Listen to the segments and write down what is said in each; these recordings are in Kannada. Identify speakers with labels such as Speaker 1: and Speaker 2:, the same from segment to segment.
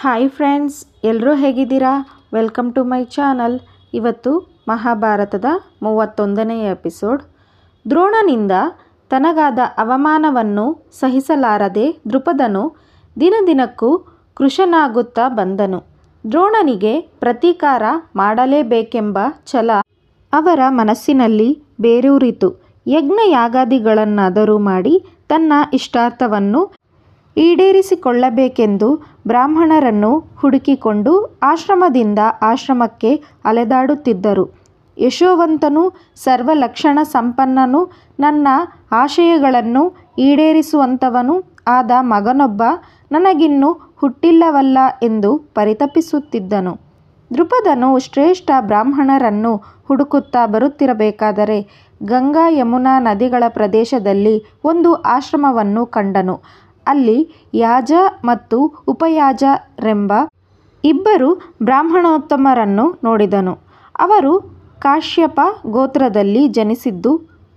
Speaker 1: ಹಾಯ್ ಫ್ರೆಂಡ್ಸ್, ಎಲ್ಲರೂ ಹೇಗಿದ್ದೀರಾ? Welcome to my channel. ಇವತ್ತು ಮಹಾಭಾರತದ 31ನೇ ಎಪಿಸೋಡ್. ದ್ರೋಣನಿಂದ ತನಗಾದ ಅವಮಾನವನ್ನು ಸಹಿಸಲಾರದೆ ದೃಪದನು ದಿನದಿನಕ್ಕೂ ಕೃಶನಾಗುತ್ತಾ ಬಂದನು. ದ್ರೋಣನಿಗೆ ಪ್ರತೀಕಾರ ಮಾಡಲೇಬೇಕೆಂಬ ಛಲ ಅವರ ಮನಸ್ಸಿನಲ್ಲಿ ಬೇರೂರಿತು. ಯಜ್ಞ ಯಾಗಾದಿಗಳನ್ನಾದರೂ ಮಾಡಿ ತನ್ನ ಇಷ್ಟಾರ್ಥವನ್ನು ಈಡೇರಿಸಿಕೊಳ್ಳಬೇಕೆಂದು ಬ್ರಾಹ್ಮಣರನ್ನು ಹುಡುಕಿಕೊಂಡು ಆಶ್ರಮದಿಂದ ಆಶ್ರಮಕ್ಕೆ ಅಲೆದಾಡುತ್ತಿದ್ದರು. ಯಶೋವಂತನೂ ಸರ್ವಲಕ್ಷಣ ಸಂಪನ್ನನೂ ನನ್ನ ಆಶಯಗಳನ್ನು ಈಡೇರಿಸುವಂಥವನೂ ಆದ ಮಗನೊಬ್ಬ ನನಗಿನ್ನೂ ಹುಟ್ಟಿಲ್ಲವಲ್ಲ ಎಂದು ಪರಿತಪಿಸುತ್ತಿದ್ದನು. ದೃಪದನು ಶ್ರೇಷ್ಠ ಬ್ರಾಹ್ಮಣರನ್ನು ಹುಡುಕುತ್ತಾ ಬರುತ್ತಿರಬೇಕಾದರೆ ಗಂಗಾ ಯಮುನಾ ನದಿಗಳ ಪ್ರದೇಶದಲ್ಲಿ ಒಂದು ಆಶ್ರಮವನ್ನು ಕಂಡನು. ಅಲ್ಲಿ ಯಾಜ ಮತ್ತು ಉಪಯಾಜರೆಂಬ ಇಬ್ಬರು ಬ್ರಾಹ್ಮಣೋತ್ತಮರನ್ನು ನೋಡಿದನು. ಅವರು ಕಾಶ್ಯಪ ಗೋತ್ರದಲ್ಲಿ ಜನಿಸಿದ್ದು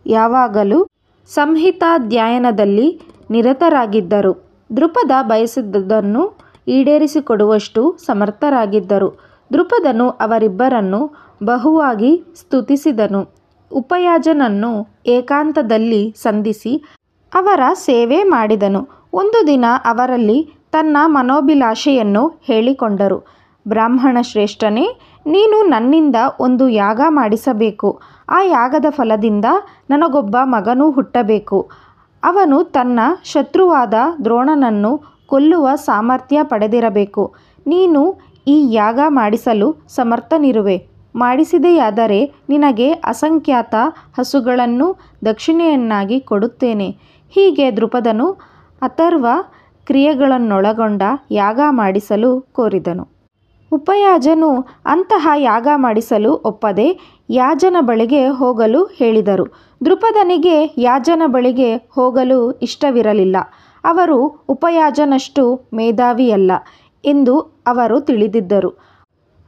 Speaker 1: ಯಾವಾಗಲೂ ಸಂಹಿತಾಧ್ಯಯನದಲ್ಲಿ ನಿರತರಾಗಿದ್ದರು. ದೃಪದ ಬಯಸಿದುದನ್ನು ಈಡೇರಿಸಿಕೊಡುವಷ್ಟು ಸಮರ್ಥರಾಗಿದ್ದರು. ದೃಪದನು ಅವರಿಬ್ಬರನ್ನು ಬಹುವಾಗಿ ಸ್ತುತಿಸಿದನು. ಉಪಯಾಜನನ್ನು ಏಕಾಂತದಲ್ಲಿ ಸಂಧಿಸಿ ಅವರ ಸೇವೆ ಮಾಡಿದನು. ಒಂದು ದಿನ ಅವರಲ್ಲಿ ತನ್ನ ಮನೋಭಿಲಾಷೆಯನ್ನು ಹೇಳಿಕೊಂಡರು. ಬ್ರಾಹ್ಮಣ ಶ್ರೇಷ್ಠನೇ, ನೀನು ನನ್ನಿಂದ ಒಂದು ಯಾಗ ಮಾಡಿಸಬೇಕು. ಆ ಯಾಗದ ಫಲದಿಂದ ನನಗೊಬ್ಬ ಮಗನೂ ಹುಟ್ಟಬೇಕು. ಅವನು ತನ್ನ ಶತ್ರುವಾದ ದ್ರೋಣನನ್ನು ಕೊಲ್ಲುವ ಸಾಮರ್ಥ್ಯ ಪಡೆದಿರಬೇಕು. ನೀನು ಈ ಯಾಗ ಮಾಡಿಸಲು ಸಮರ್ಥನಿರುವೆ. ಮಾಡಿಸಿದೆಯಾದರೆ ನಿನಗೆ ಅಸಂಖ್ಯಾತ ಹಸುಗಳನ್ನು ದಕ್ಷಿಣೆಯನ್ನಾಗಿ ಕೊಡುತ್ತೇನೆ. ಹೀಗೆ ದೃಪದನು ಅಥರ್ವ ಕ್ರಿಯೆಗಳನ್ನೊಳಗೊಂಡ ಯಾಗ ಮಾಡಿಸಲು ಕೋರಿದನು. ಉಪಯಾಜನು ಅಂತಹ ಯಾಗ ಮಾಡಿಸಲು ಒಪ್ಪದೆ ಯಾಜನ ಬಳಿಗೆ ಹೋಗಲು ಹೇಳಿದರು. ದೃಪದನಿಗೆ ಯಾಜನ ಬಳಿಗೆ ಹೋಗಲು ಇಷ್ಟವಿರಲಿಲ್ಲ. ಅವರು ಉಪಯಾಜನಷ್ಟು ಮೇಧಾವಿಯಲ್ಲ ಎಂದು ಅವರು ತಿಳಿದಿದ್ದರು.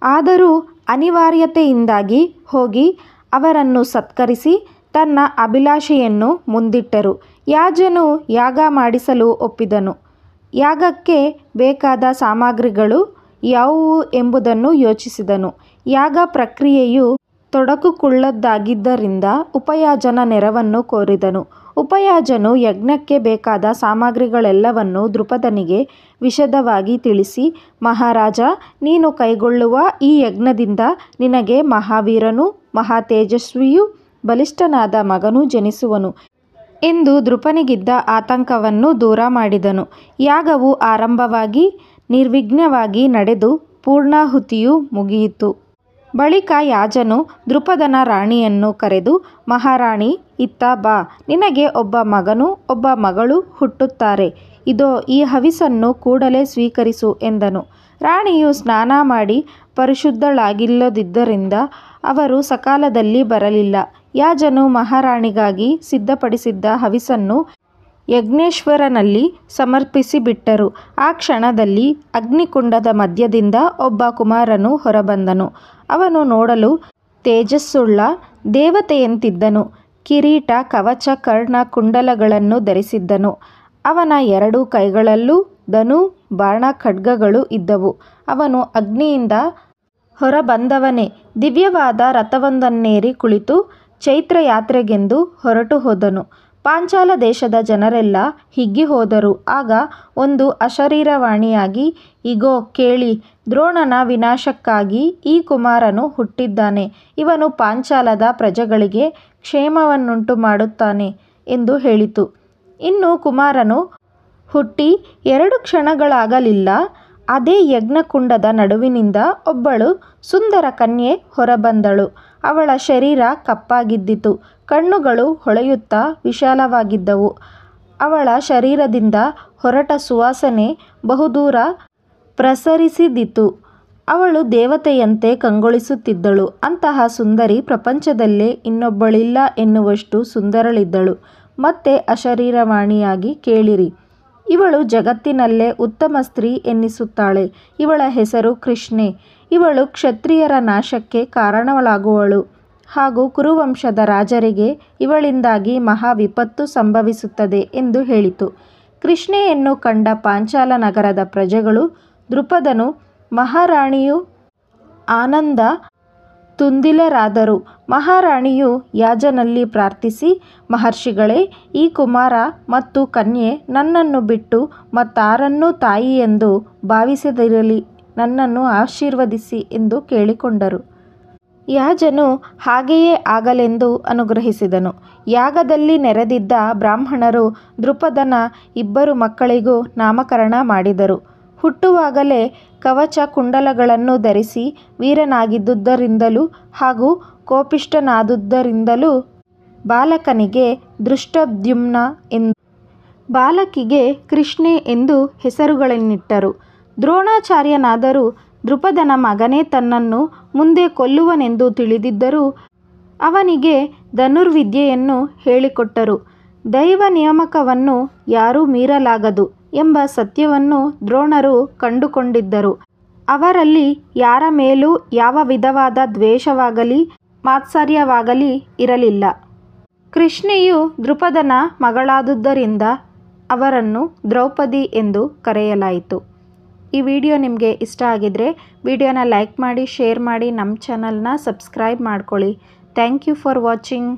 Speaker 1: ಆದರೂ ಅನಿವಾರ್ಯತೆಯಿಂದಾಗಿ ಹೋಗಿ ಅವರನ್ನು ಸತ್ಕರಿಸಿ ತನ್ನ ಅಭಿಲಾಷೆಯನ್ನು ಮುಂದಿಟ್ಟರು. ಯಾಜನು ಯಾಗ ಮಾಡಿಸಲು ಒಪ್ಪಿದನು. ಯಾಗಕ್ಕೆ ಬೇಕಾದ ಸಾಮಗ್ರಿಗಳು ಯಾವುವು ಎಂಬುದನ್ನು ಯೋಚಿಸಿದನು. ಯಾಗ ಪ್ರಕ್ರಿಯೆಯು ತೊಡಕುಳ್ಳದ್ದಾಗಿದ್ದರಿಂದ ಉಪಯಾಜನ ನೆರವನ್ನು ಕೋರಿದನು. ಉಪಯಾಜನು ಯಜ್ಞಕ್ಕೆ ಬೇಕಾದ ಸಾಮಗ್ರಿಗಳೆಲ್ಲವನ್ನೂ ದೃಪದನಿಗೆ ವಿಶದವಾಗಿ ತಿಳಿಸಿ, ಮಹಾರಾಜ, ನೀನು ಕೈಗೊಳ್ಳುವ ಈ ಯಜ್ಞದಿಂದ ನಿನಗೆ ಮಹಾವೀರನೂ ಮಹಾತೇಜಸ್ವಿಯೂ ಬಲಿಷ್ಠನಾದ ಮಗನೂ ಜನಿಸುವನು ಎಂದು ದೃಪನಿಗಿದ್ದ ಆತಂಕವನ್ನು ದೂರ ಮಾಡಿದನು. ಯಾಗವು ಆರಂಭವಾಗಿ ನಿರ್ವಿಘ್ನವಾಗಿ ನಡೆದು ಪೂರ್ಣಾಹುತಿಯು ಮುಗಿಯಿತು. ಬಳಿಕ ಯಾಜನು ದೃಪದನ ರಾಣಿಯನ್ನು ಕರೆದು, ಮಹಾರಾಣಿ, ಇತ್ತ ಬಾ. ನಿನಗೆ ಒಬ್ಬ ಮಗನೂ ಒಬ್ಬ ಮಗಳೂ ಹುಟ್ಟುತ್ತಾರೆ. ಇದೋ ಈ ಹವಿಸ್ಸನ್ನು ಕೂಡಲೇ ಸ್ವೀಕರಿಸು ಎಂದನು. ರಾಣಿಯು ಸ್ನಾನ ಮಾಡಿ ಪರಿಶುದ್ಧಳಾಗಿಲ್ಲದಿದ್ದರಿಂದ ಅವರು ಸಕಾಲದಲ್ಲಿ ಬರಲಿಲ್ಲ. ಯಾಜನು ಮಹಾರಾಣಿಗಾಗಿ ಸಿದ್ಧಪಡಿಸಿದ್ದ ಹವಿಸ್ಸನ್ನು ಯಜ್ಞೇಶ್ವರನಲ್ಲಿ ಸಮರ್ಪಿಸಿಬಿಟ್ಟರು. ಆ ಕ್ಷಣದಲ್ಲಿ ಅಗ್ನಿಕುಂಡದ ಮಧ್ಯದಿಂದ ಒಬ್ಬ ಕುಮಾರನು ಹೊರಬಂದನು. ಅವನು ನೋಡಲು ತೇಜಸ್ಸುಳ್ಳ ದೇವತೆಯಂತಿದ್ದನು. ಕಿರೀಟ, ಕವಚ, ಕರ್ಣ, ಕುಂಡಲಗಳನ್ನು ಧರಿಸಿದ್ದನು. ಅವನ 2 ಕೈಗಳಲ್ಲೂ ಧನು, ಬಾಣ, ಖಡ್ಗಗಳು ಇದ್ದವು. ಅವನು ಅಗ್ನಿಯಿಂದ ಹೊರಬಂದವನೇ. ದಿವ್ಯವಾದ ರಥವೊಂದನ್ನೇರಿ ಕುಳಿತು ಚೈತ್ರಯಾತ್ರೆಗೆಂದು ಹೊರಟು ಹೋದನು. ಪಾಂಚಾಲ ದೇಶದ ಜನರೆಲ್ಲ ಹಿಗ್ಗಿ ಹೋದರು. ಆಗ ಒಂದು ಅಶರೀರವಾಣಿಯಾಗಿ, ಇಗೋ ಕೇಳಿ, ದ್ರೋಣನ ವಿನಾಶಕ್ಕಾಗಿ ಈ ಕುಮಾರನು ಹುಟ್ಟಿದ್ದಾನೆ. ಇವನು ಪಾಂಚಾಲದ ಪ್ರಜೆಗಳಿಗೆ ಕ್ಷೇಮವನ್ನುಂಟು ಮಾಡುತ್ತಾನೆ ಎಂದು ಹೇಳಿತು. ಇನ್ನು ಕುಮಾರನು ಹುಟ್ಟಿ 2 ಕ್ಷಣಗಳಾಗಲಿಲ್ಲ. ಅದೇ ಯಜ್ಞಕುಂಡದ ನಡುವಿನಿಂದ ಒಬ್ಬಳು ಸುಂದರ ಕನ್ಯೆ ಹೊರಬಂದಳು. ಅವಳ ಶರೀರ ಕಪ್ಪಾಗಿದ್ದಿತು. ಕಣ್ಣುಗಳು ಹೊಳೆಯುತ್ತಾ ವಿಶಾಲವಾಗಿದ್ದವು. ಅವಳ ಶರೀರದಿಂದ ಹೊರಟ ಸುವಾಸನೆ ಬಹುದೂರ ಪ್ರಸರಿಸಿದಿತು. ಅವಳು ದೇವತೆಯಂತೆ ಕಂಗೊಳಿಸುತ್ತಿದ್ದಳು. ಅಂತಹ ಸುಂದರಿ ಪ್ರಪಂಚದಲ್ಲೇ ಇನ್ನೊಬ್ಬಳಿಲ್ಲ ಎನ್ನುವಷ್ಟು ಸುಂದರಳಿದ್ದಳು. ಮತ್ತೆ ಅಶರೀರವಾಣಿಯಾಗಿ, ಕೇಳಿರಿ, ಇವಳು ಜಗತ್ತಿನಲ್ಲೇ ಉತ್ತಮ ಸ್ತ್ರೀ ಎನ್ನಿಸುತ್ತಾಳೆ. ಇವಳ ಹೆಸರು ಕೃಷ್ಣೆ. ಇವಳು ಕ್ಷತ್ರಿಯರ ನಾಶಕ್ಕೆ ಕಾರಣಳಾಗುವಳು ಹಾಗೂ ಕುರುವಂಶದ ರಾಜರಿಗೆ ಇವಳಿಂದಾಗಿ ಮಹಾ ವಿಪತ್ತು ಸಂಭವಿಸುತ್ತದೆ ಎಂದು ಹೇಳಿತು. ಕೃಷ್ಣೆಯನ್ನು ಕಂಡ ಪಾಂಚಾಲ ನಗರದ ಪ್ರಜೆಗಳು ದೃಪದನು ಮಹಾರಾಣಿಯು ಆನಂದ ತುಂದಿಲರಾದರು. ಮಹಾರಾಣಿಯು ಯಾಜನಲ್ಲಿ ಪ್ರಾರ್ಥಿಸಿ, ಮಹರ್ಷಿಗಳೇ, ಈ ಕುಮಾರ ಮತ್ತು ಕನ್ಯೆ ನನ್ನನ್ನು ಬಿಟ್ಟು ಮತ್ತಾರನ್ನೂ ತಾಯಿಯೆಂದು ಭಾವಿಸದಿರಲಿ, ನನ್ನನ್ನು ಆಶೀರ್ವದಿಸಿ ಎಂದು ಕೇಳಿಕೊಂಡರು. ಯಾಜನು ಹಾಗೆಯೇ ಆಗಲೆಂದು ಅನುಗ್ರಹಿಸಿದನು. ಯಾಗದಲ್ಲಿ ನೆರೆದಿದ್ದ ಬ್ರಾಹ್ಮಣರು ದೃಪದನ ಇಬ್ಬರು ಮಕ್ಕಳಿಗೂ ನಾಮಕರಣ ಮಾಡಿದರು. ಹುಟ್ಟುವಾಗಲೇ ಕವಚ ಕುಂಡಲಗಳನ್ನು ಧರಿಸಿ ವೀರನಾಗಿದ್ದುದರಿಂದಲೂ ಹಾಗೂ ಕೋಪಿಷ್ಠನಾದುದರಿಂದಲೂ ಬಾಲಕನಿಗೆ ದೃಷ್ಟದ್ಯುಮ್ನ ಎಂದು ಬಾಲಕಿಗೆ ಕೃಷ್ಣೆ ಎಂದು ಹೆಸರುಗಳನ್ನಿಟ್ಟರು. ದ್ರೋಣಾಚಾರ್ಯನಾದರೂ ದೃಪದನ ಮಗನೇ ತನ್ನನ್ನು ಮುಂದೆ ಕೊಲ್ಲುವನೆಂದು ತಿಳಿದಿದ್ದರೂ ಅವನಿಗೆ ಧನುರ್ವಿದ್ಯೆಯನ್ನು ಹೇಳಿಕೊಟ್ಟರು. ದೈವ ನಿಯಾಮಕವನ್ನು ಯಾರೂ ಮೀರಲಾಗದು ಎಂಬ ಸತ್ಯವನ್ನು ದ್ರೋಣರು ಕಂಡುಕೊಂಡಿದ್ದರು. ಅವರಲ್ಲಿ ಯಾರ ಮೇಲೂ ಯಾವ ವಿಧವಾದ ದ್ವೇಷವಾಗಲಿ ಮಾತ್ಸರ್ಯವಾಗಲಿ ಇರಲಿಲ್ಲ. ಕೃಷ್ಣೆಯು ದೃಪದನ ಮಗಳಾದುದರಿಂದ ಅವರನ್ನು ದ್ರೌಪದಿ ಎಂದು ಕರೆಯಲಾಯಿತು. ಈ ವಿಡಿಯೋ ನಿಮಗೆ ಇಷ್ಟ ಆಗಿದ್ರೆ ವಿಡಿಯೋನ ಲೈಕ್ ಮಾಡಿ, ಶೇರ್ ಮಾಡಿ, ನಮ್ಮ ಚಾನಲ್ನ ಸಬ್ಸ್ಕ್ರೈಬ್ ಮಾಡ್ಕೊಳ್ಳಿ. Thank you for watching.